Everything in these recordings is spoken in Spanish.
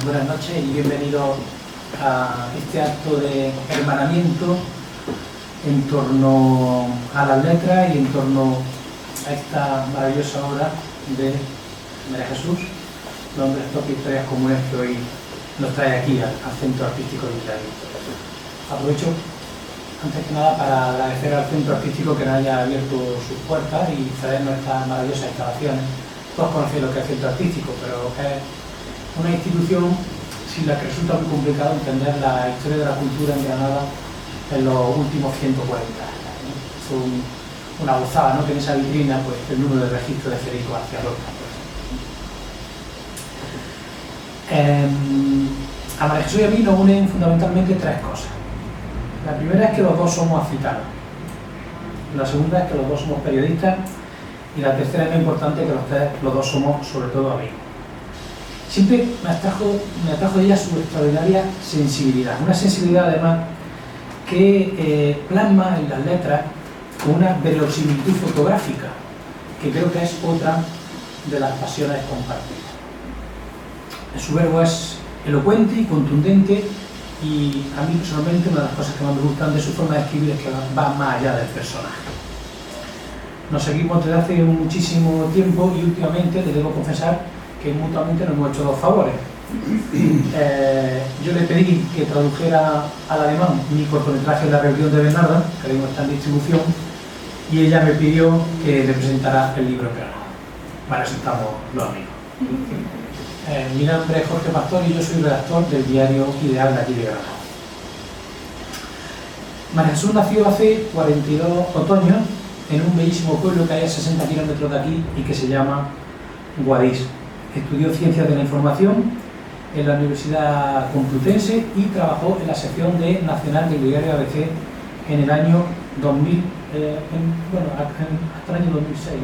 Buenas noches y bienvenidos a este acto de hermanamiento en torno a las letras y en torno a esta maravillosa obra de María Jesús, Nombres, Toques y Historias Comunes, que hoy nos trae aquí al Centro Artístico Literario. Aprovecho antes que nada para agradecer al Centro Artístico que nos haya abierto sus puertas y cedernos estas maravillosas instalaciones. Todos conocéis lo que es el Centro Artístico, pero es una institución sin la que resulta muy complicado entender la historia de la cultura en Granada en los últimos 140 años, ¿no? Es una gozada, ¿no?, que en esa vitrina pues, el número de registro de Federico García Lorca. A María Jesús y a mí nos unen fundamentalmente tres cosas. La primera es que los dos somos africanos, la segunda es que los dos somos periodistas y la tercera es muy importante que los dos somos sobre todo amigos. Siempre me atrajo de ella su extraordinaria sensibilidad, una sensibilidad además que plasma en las letras con una verosimilitud fotográfica, que creo que es otra de las pasiones compartidas. Su verbo es elocuente y contundente y a mí personalmente una de las cosas que más me gustan de su forma de escribir es que va más allá del personaje. Nos seguimos desde hace muchísimo tiempo y últimamente les debo confesar que mutuamente nos hemos hecho dos favores. Yo le pedí que tradujera al alemán mi cortometraje La rebelión de Bernarda, que ahora mismo está en distribución, y ella me pidió que le presentara el libro en Granada. Para eso estamos los amigos. Mi nombre es Jorge Pastor y yo soy redactor del diario Ideal de aquí de Granada. María Jesús nació hace 42 otoños en un bellísimo pueblo que hay a 60 kilómetros de aquí y que se llama Guadix. Estudió Ciencias de la Información en la Universidad Complutense y trabajó en la sección de Nacional del diario ABC en el año 2000, hasta el año 2006.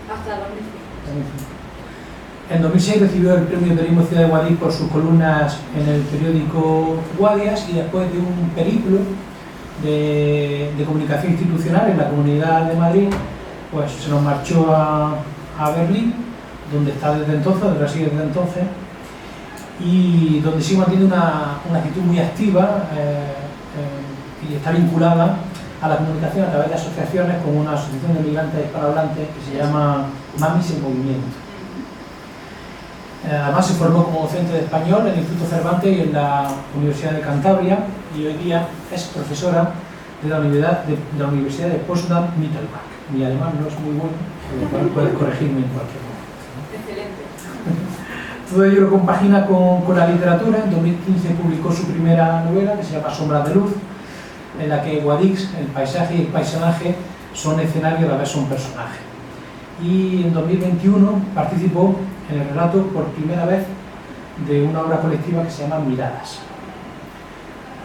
¿No? Hasta 2006. En 2006 recibió el premio Periodismo Ciudad de Guadix por sus columnas en el periódico Guadias y después de un periplo de comunicación institucional en la Comunidad de Madrid, pues se nos marchó a Berlín, donde está desde entonces, donde reside desde entonces, y donde sí mantiene una actitud muy activa y está vinculada a la comunicación a través de asociaciones como una asociación de migrantes hispanohablantes que se llama Mamis en Movimiento. Además se formó como docente de español en el Instituto Cervantes y en la Universidad de Cantabria y hoy día es profesora de la Universidad de Potsdam-Mittelbach. Mi alemán no es muy bueno, por lo cual puedes corregirme en cualquier momento. Excelente. Todo ello lo compagina con la literatura. En 2015 publicó su primera novela que se llama Sombras de Luz, en la que Guadix, el paisaje y el paisanaje son escenario y a la vez son personajes. Y en 2021 participó en el relato por primera vez de una obra colectiva que se llama Miradas.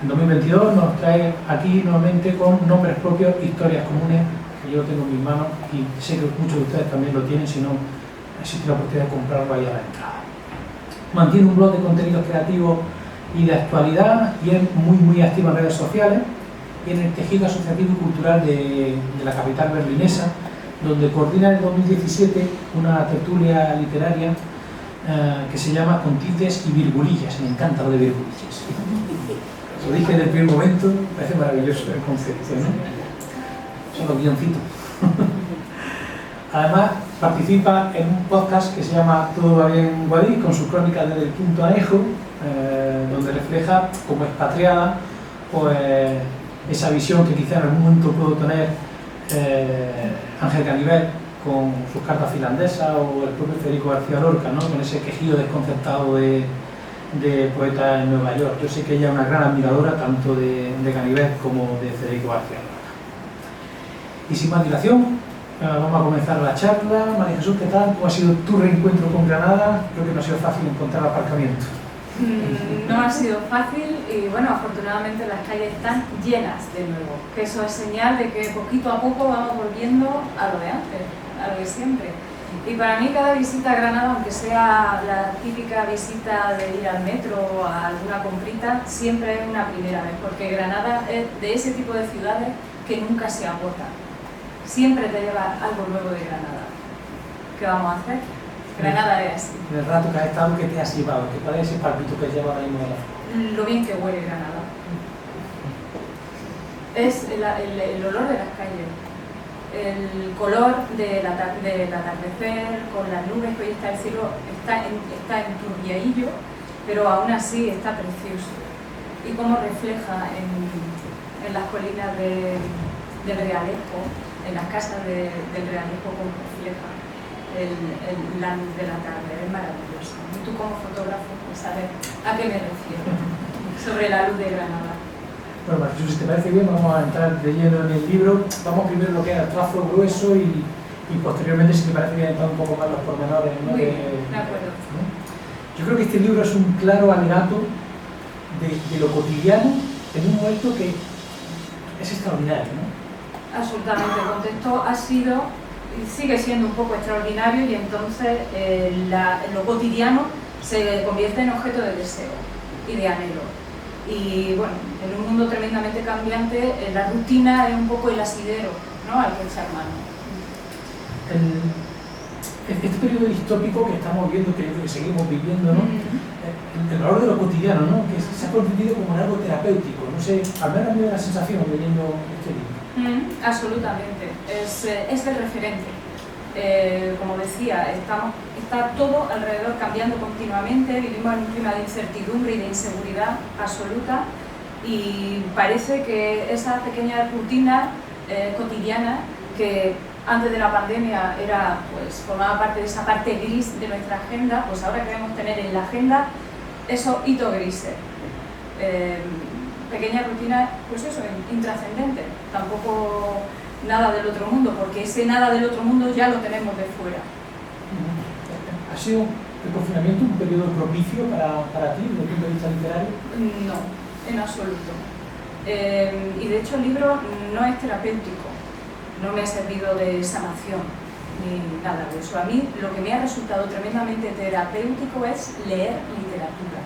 En 2022 nos trae aquí nuevamente con Nombres Propios, Historias Comunes, que yo tengo en mis manos y sé que muchos de ustedes también lo tienen, si no existe la oportunidad de comprarlo ahí a la entrada. Mantiene un blog de contenidos creativos y de actualidad y es muy activa en redes sociales y en el tejido asociativo y cultural de la capital berlinesa, donde coordina en 2017 una tertulia literaria que se llama Con tildes y virgulillas. Me encanta lo de virgulillas. Lo dije en el primer momento, me parece maravilloso el concepto, ¿no? Son los guioncitos. Además, participa en un podcast que se llama Todo va bien Guadix, con sus crónicas desde el quinto anejo, donde refleja como expatriada pues, esa visión que quizá en algún momento pudo tener Ángel Ganivet con sus cartas finlandesas o el propio Federico García Lorca, ¿no?, con ese quejido desconcertado de poeta en Nueva York. Yo sé que ella es una gran admiradora tanto de Ganivet como de Federico García Lorca. Y sin más dilación, vamos a comenzar la charla. María Jesús, ¿qué tal? ¿Cómo ha sido tu reencuentro con Granada? Creo que no ha sido fácil encontrar aparcamiento. No ha sido fácil y bueno, afortunadamente las calles están llenas de nuevo, que eso es señal de que poquito a poco vamos volviendo a lo de antes, a lo de siempre. Y para mí cada visita a Granada, aunque sea la típica visita de ir al metro o a alguna comprita, siempre es una primera vez, porque Granada es de ese tipo de ciudades que nunca se agota. Siempre te lleva algo nuevo de Granada. ¿Qué vamos a hacer? Granada es así. En el rato que has estado, ¿qué te has llevado? ¿Cuál es ese palpito que lleva ahora mismo de la zona? Lo bien que huele Granada. Es el olor de las calles, el color del atardecer con las nubes, que hoy está el cielo, está enturbiadillo, pero aún así está precioso. Y cómo refleja en las colinas del Realejo, en las casas del Realejo, cómo refleja la luz de la tarde, es maravilloso. Y tú como fotógrafo pues sabes a qué me refiero, sobre la luz de Granada. Bueno, Maricruz, si te parece bien, vamos a entrar de lleno en el libro. Vamos primero lo que es el trazo grueso y posteriormente, si te parece bien, entrar un poco más los pormenores, ¿no? Muy bien, de acuerdo. ¿no? Yo creo que este libro es un claro alegato de lo cotidiano en un momento que es extraordinario, ¿no? Absolutamente, el contexto ha sido y sigue siendo un poco extraordinario y entonces lo cotidiano se convierte en objeto de deseo y de anhelo. Y bueno, en un mundo tremendamente cambiante, la rutina es un poco el asidero, ¿no?, al que echar mano. Este periodo distópico que estamos viendo, que seguimos viviendo, ¿no? El valor de lo cotidiano, ¿no? Que se ha convertido como en algo terapéutico. No sé, al menos a mí me da la sensación leyendo este libro. Absolutamente, es el referente. Como decía, está todo alrededor cambiando continuamente, vivimos en un clima de incertidumbre y de inseguridad absoluta y parece que esa pequeña rutina cotidiana que antes de la pandemia formaba parte de esa parte gris de nuestra agenda, pues ahora queremos tener en la agenda esos hitos grises. Pequeña rutina, pues eso, intrascendente, tampoco nada del otro mundo, porque ese nada del otro mundo ya lo tenemos de fuera. ¿Ha sido el confinamiento un periodo propicio para ti, desde el punto de vista literario? No, en absoluto. Y de hecho el libro no es terapéutico, no me ha servido de sanación, ni nada de eso. A mí lo que me ha resultado tremendamente terapéutico es leer literatura.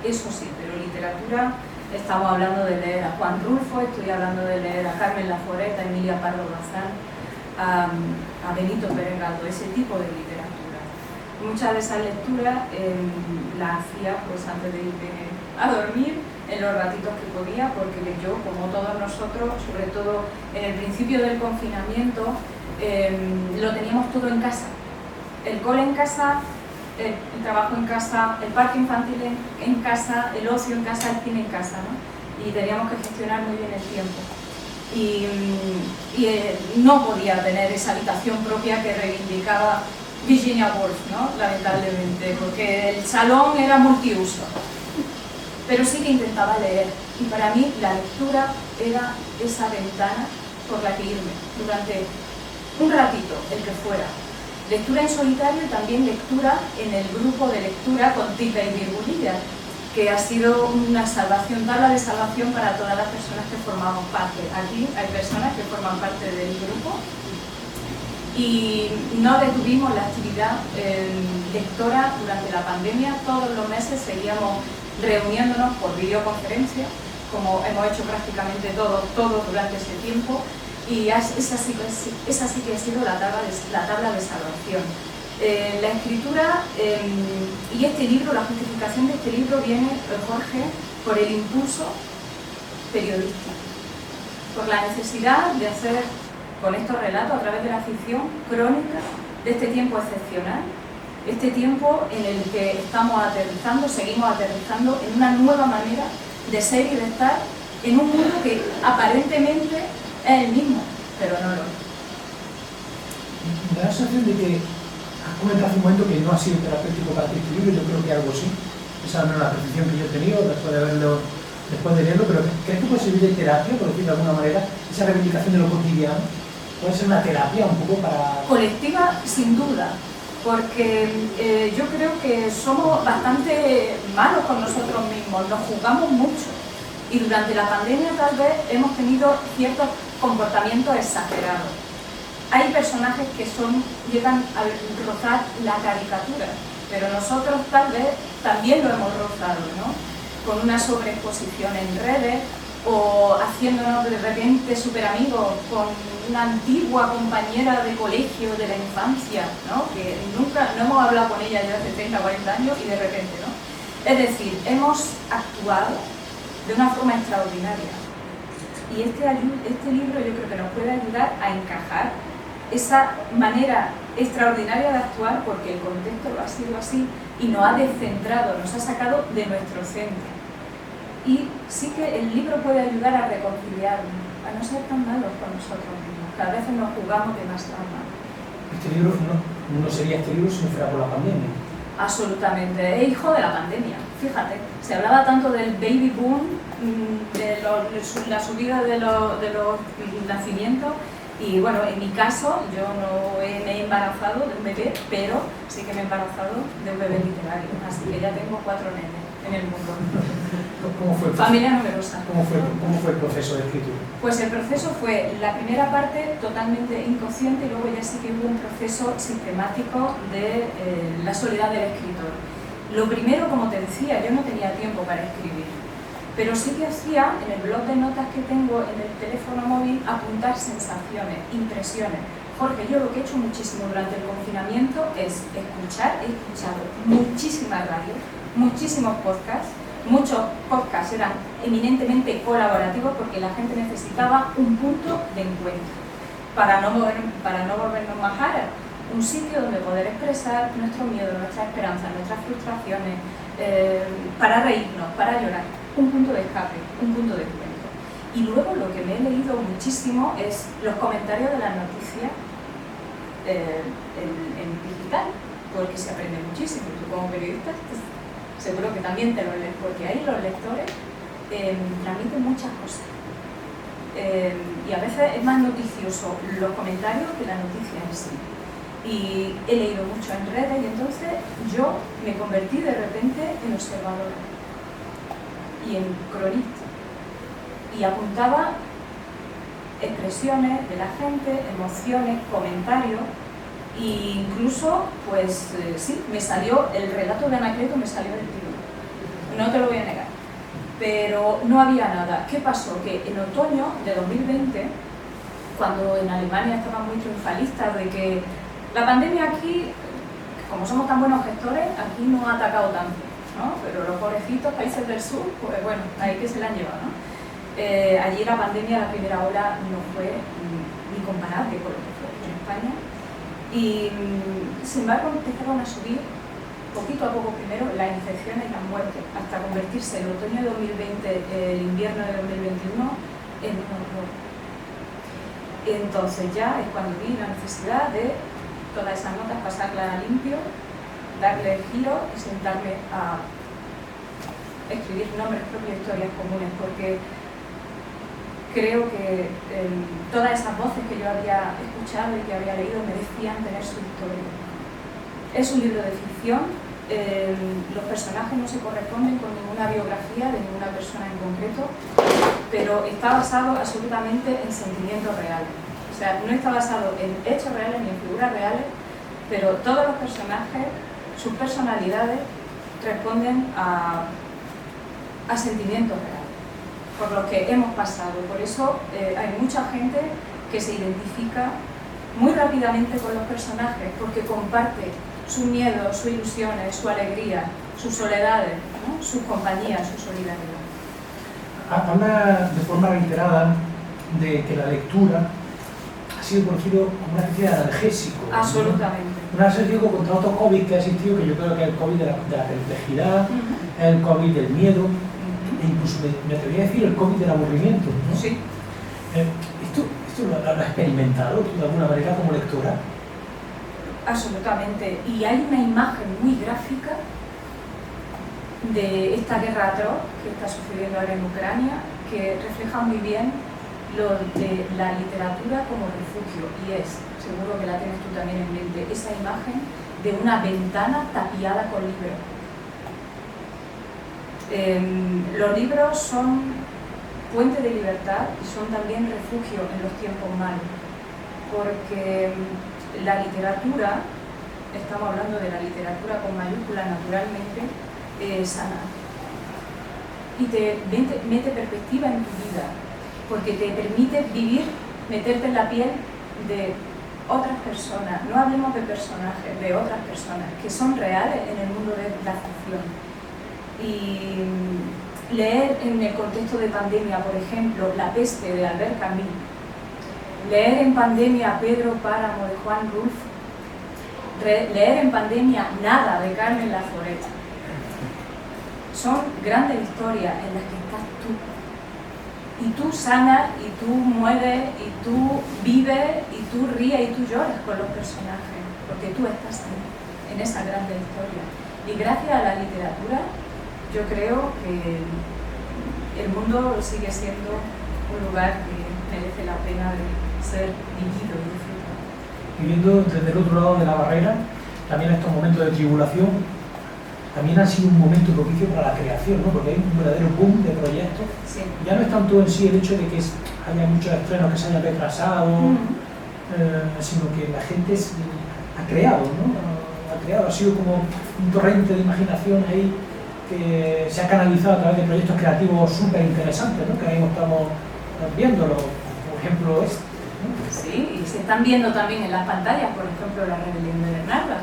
Eso sí, pero literatura... Estamos hablando de leer a Juan Rulfo, estoy hablando de leer a Carmen Laforet, a Emilia Pardo Bazán, a Benito Pérez Galdós, ese tipo de literatura. Muchas de esas lecturas las hacía pues, antes de irme a dormir, en los ratitos que podía, porque yo, como todos nosotros, sobre todo en el principio del confinamiento, lo teníamos todo en casa. El cole en casa, el trabajo en casa, el parque infantil en casa, el ocio en casa, el cine en casa, ¿no? Y teníamos que gestionar muy bien el tiempo. Y no podía tener esa habitación propia que reivindicaba Virginia Woolf, ¿no?, lamentablemente, porque el salón era multiuso. Pero sí que intentaba leer, y para mí la lectura era esa ventana por la que irme durante un ratito, el que fuera. Lectura en solitario y también lectura en el grupo de lectura con Tita y Virgulilla, que ha sido una salvación, tabla de salvación para todas las personas que formamos parte. Aquí hay personas que forman parte del grupo y no detuvimos la actividad lectora durante la pandemia. Todos los meses seguíamos reuniéndonos por videoconferencia, como hemos hecho prácticamente todo durante ese tiempo. Y esa sí que ha sido la tabla de salvación. La escritura y este libro, la justificación de este libro viene, Jorge, por el impulso periodístico, por la necesidad de hacer con estos relatos, a través de la ficción, crónica de este tiempo excepcional, este tiempo en el que estamos aterrizando, seguimos aterrizando en una nueva manera de ser y de estar en un mundo que aparentemente es el mismo, pero no lo es. Me da la sensación de que has comentado hace un momento que no ha sido terapéutico para ti este libro. Yo creo que algo sí. Esa no es la percepción que yo he tenido después de leerlo, pero ¿crees que puede servir de terapia, por decirlo de alguna manera, esa reivindicación de lo cotidiano? ¿Puede ser una terapia un poco para...? Colectiva, sin duda, porque yo creo que somos bastante malos con nosotros mismos, nos juzgamos mucho. Y durante la pandemia tal vez hemos tenido ciertos comportamientos exagerados. Hay personajes que llegan a rozar la caricatura, pero nosotros tal vez también lo hemos rozado, ¿no? Con una sobreexposición en redes, o haciéndonos de repente súper amigos con una antigua compañera de colegio de la infancia, ¿no? Que nunca, no hemos hablado con ella ya hace 30 o 40 años y de repente, ¿no? Es decir, hemos actuado de una forma extraordinaria. Y este libro yo creo que nos puede ayudar a encajar esa manera extraordinaria de actuar, porque el contexto lo ha sido así y nos ha descentrado, nos ha sacado de nuestro centro. Y sí que el libro puede ayudar a reconciliarnos, a no ser tan malos con nosotros mismos, que a veces nos jugamos demasiado mal. Este libro no sería este libro si no fuera por la pandemia. Absolutamente, es hijo de la pandemia. Fíjate, se hablaba tanto del baby boom, de la subida de los nacimientos, y bueno, en mi caso yo no me he embarazado de un bebé, pero sí que me he embarazado de un bebé literario, así que ya tengo 4 nenes en el mundo. ¿Cómo fue Familia numerosa. ¿Cómo fue el proceso de escritura? Pues el proceso fue la primera parte totalmente inconsciente, y luego ya sí que hubo un proceso sistemático de la soledad del escritor. Lo primero, como te decía, yo no tenía tiempo para escribir, pero sí que hacía en el blog de notas que tengo en el teléfono móvil apuntar sensaciones, impresiones. Jorge, yo lo que he hecho muchísimo durante el confinamiento es escuchar, he escuchado muchísima radio, muchísimos podcasts. Muchos podcasts eran eminentemente colaborativos porque la gente necesitaba un punto de encuentro para no volvernos majaras, un sitio donde poder expresar nuestro miedo, nuestras esperanzas, nuestras frustraciones, para reírnos, para llorar, un punto de escape, un punto de encuentro. Y luego lo que me he leído muchísimo es los comentarios de las noticias en digital, porque se aprende muchísimo. Tú como periodista seguro que también te lo lees, porque ahí los lectores transmiten muchas cosas. Y a veces es más noticioso los comentarios que la noticia en sí. Y he leído mucho en redes y entonces yo me convertí de repente en observadora y en cronista. Y apuntaba expresiones de la gente, emociones, comentarios. E incluso, pues sí, me salió el relato de Anacleto, me salió del tiro, no te lo voy a negar, pero no había nada. ¿Qué pasó? Que en otoño de 2020, cuando en Alemania estaban muy triunfalistas de que la pandemia aquí, como somos tan buenos gestores, aquí no ha atacado tanto, ¿no? Pero los pobrecitos países del sur, pues bueno, ahí que se la han llevado, ¿no? Allí la pandemia, la primera ola, no fue ni comparable con lo que fue en España. Y sin embargo empezaron a subir poquito a poco primero las infecciones y las muertes, hasta convertirse el otoño de 2020, el invierno de 2021 en un horror. Entonces ya es cuando vi la necesidad de todas esas notas pasarlas a limpio, darle el giro y sentarme a escribir nombres propios, historias comunes, porque creo que todas esas voces que yo había escuchado y que había leído merecían tener su historia. Es un libro de ficción, los personajes no se corresponden con ninguna biografía de ninguna persona en concreto, pero está basado absolutamente en sentimientos reales. O sea, no está basado en hechos reales ni en figuras reales, pero todos los personajes, sus personalidades, responden a sentimientos reales por los que hemos pasado. Por eso hay mucha gente que se identifica muy rápidamente con los personajes, porque comparte sus miedos, sus ilusiones, su alegría, sus soledades, ¿no? Sus compañías, su solidaridad. Habla de forma reiterada de que la lectura ha sido conocido como una especie de analgésico. Absolutamente. ¿No? Un analgésico contra otro COVID que ha existido, que yo creo que es el COVID de la perplejidad, el COVID del miedo, e incluso me atrevería a decir el COVID del aburrimiento, ¿no? Sí. ¿Esto lo has experimentado tú de alguna manera como lectora? Absolutamente. Y hay una imagen muy gráfica de esta guerra atroz que está sucediendo ahora en Ucrania, que refleja muy bien lo de la literatura como refugio, y es, seguro que la tienes tú también en mente, esa imagen de una ventana tapiada con libros. Los libros son fuente de libertad y son también refugio en los tiempos malos, porque la literatura, estamos hablando de la literatura con mayúsculas naturalmente, sana. y te mete perspectiva en tu vida, porque te permite vivir, meterte en la piel de otras personas. No hablemos de personajes, de otras personas que son reales en el mundo de la ficción. Y leer en el contexto de pandemia, por ejemplo, La peste de Albert Camus, leer en pandemia Pedro Páramo de Juan Rulfo, leer en pandemia Nada de Carmen Laforet, son grandes historias en las que estás tú. Y tú sanas, y tú mueres, y tú vives, y tú ríes, y tú lloras con los personajes, porque tú estás ahí, en esa grande historia. Y gracias a la literatura, yo creo que el mundo sigue siendo un lugar que merece la pena de ser vivido y disfrutado. Y viendo desde el otro lado de la barrera, también estos momentos de tribulación, también ha sido un momento propicio para la creación, ¿no? Porque hay un verdadero boom de proyectos. Sí. Ya no es tanto en sí el hecho de que haya muchos estrenos que se hayan retrasado, sino que la gente ha creado, ¿no? Ha sido como un torrente de imaginación ahí que se ha canalizado a través de proyectos creativos súper interesantes, ¿no? Que ahora mismo estamos viéndolo, por ejemplo este, ¿no? Sí, y se están viendo también en las pantallas, por ejemplo, La rebelión de Bernarda.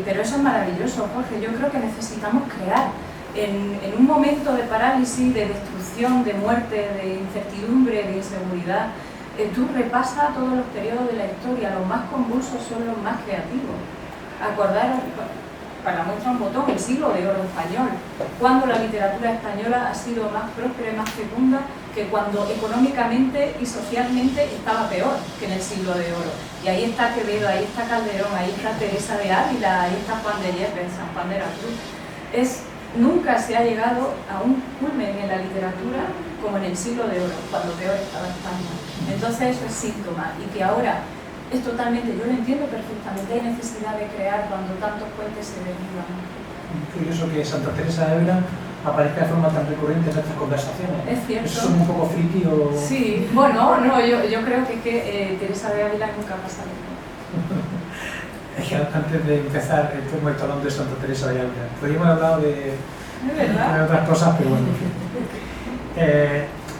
Pero eso es maravilloso, Jorge. Yo creo que necesitamos crear en un momento de parálisis, de destrucción, de muerte, de incertidumbre, de inseguridad. Tú repasas todos los periodos de la historia, los más convulsos son los más creativos. Acordaros, para muestra un botón, el siglo de oro español, cuando la literatura española ha sido más próspera y más fecunda que cuando económicamente y socialmente estaba peor que en el siglo de oro. Y ahí está Quevedo, ahí está Calderón, ahí está Teresa de Ávila, ahí está Juan de Yepes, San Juan de la Cruz. Nunca se ha llegado a un culmen en la literatura como en el siglo de oro, cuando peor estaba España. Entonces eso es síntoma, y que ahora es totalmente, yo lo entiendo perfectamente, hay necesidad de crear cuando tantos puentes se derriban. Curioso que Santa Teresa de Ávila aparezca de forma tan recurrente en nuestras conversaciones. Es cierto. ¿Eso es un poco friki o...? Sí, bueno, no, yo creo que Teresa de Ávila nunca ha pasado. Es que antes de empezar, hemos estado hablando de Santa Teresa de Ávila. Podríamos haber hablado de otras cosas, pero bueno, en fin.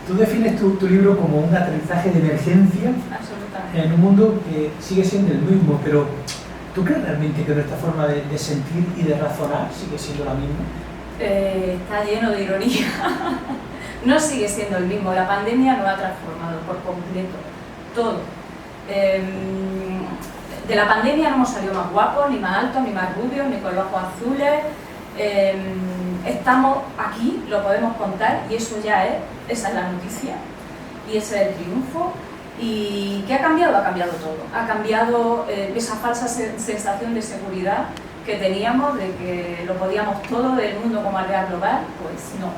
Tú defines tu libro como un aterrizaje de emergencia en un mundo que sigue siendo el mismo, pero ¿tú crees realmente que nuestra forma de sentir y de razonar sigue siendo la misma? Está lleno de ironía. No sigue siendo el mismo. La pandemia nos ha transformado por completo. Todo. De la pandemia no hemos salido más guapos, ni más altos, ni más rubios, ni con los ojos azules. Estamos aquí, lo podemos contar, y eso ya esa es la noticia, y ese es el triunfo. ¿Y qué ha cambiado? Ha cambiado todo. Ha cambiado esa falsa sensación de seguridad que teníamos, de que lo podíamos todo del mundo como aldea global. Pues no.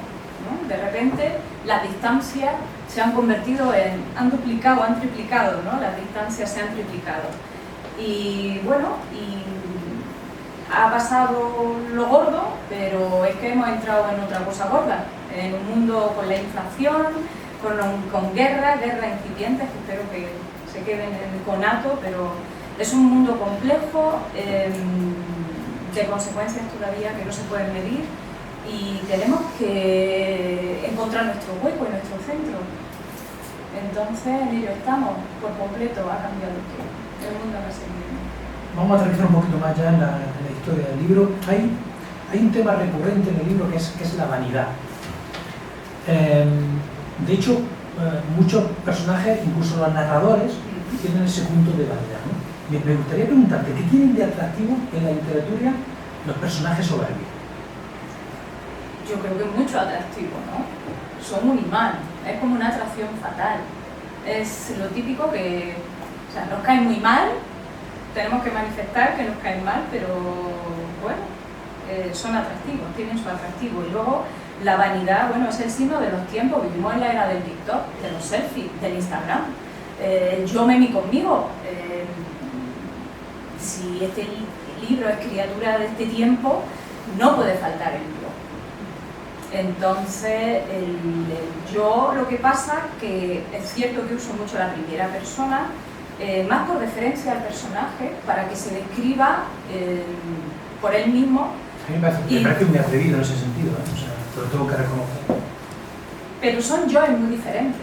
De repente las distancias se han convertido han duplicado, han triplicado, ¿no? Las distancias se han triplicado. Y bueno, ha pasado lo gordo, pero es que hemos entrado en otra cosa gorda, en un mundo con la inflación, con guerras incipientes, que espero que se queden en el conato, pero es un mundo complejo, de consecuencias todavía que no se pueden medir, y tenemos que encontrar nuestro hueco y nuestro centro. Entonces en ello estamos, por completo, ha cambiado todo, el mundo no se vive. Vamos a aterrizar un poquito más ya en la historia del libro. Hay un tema recurrente en el libro que es la vanidad. De hecho, muchos personajes, incluso los narradores, tienen ese punto de vanidad, ¿no? Me gustaría preguntarte, ¿qué tienen de atractivo en la literatura los personajes soberbios? Yo creo que es mucho atractivo, ¿no? Son un imán, es como una atracción fatal. Es lo típico que, o sea, nos caen muy mal, tenemos que manifestar que nos caen mal, pero bueno, son atractivos, tienen su atractivo. Y luego la vanidad, bueno, es el signo de los tiempos. Vivimos en la era del TikTok, de los selfies, del Instagram. Yo me mi conmigo. Si este libro es criatura de este tiempo, no puede faltar el yo. Entonces, el yo, lo que pasa, que es cierto que uso mucho la primera persona, más por referencia al personaje, para que se describa por él mismo A mí me parece muy atrevido en ese sentido, ¿eh? O sea, lo tengo que reconocer. Pero son yoes muy diferentes.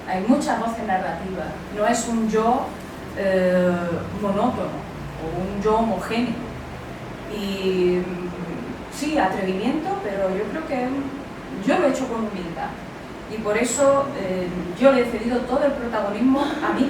Hay muchas voces narrativas. No es un yo monótono o un yo homogéneo. Y sí, atrevimiento, pero yo creo que yo lo he hecho con humildad. Y por eso yo le he cedido todo el protagonismo a mis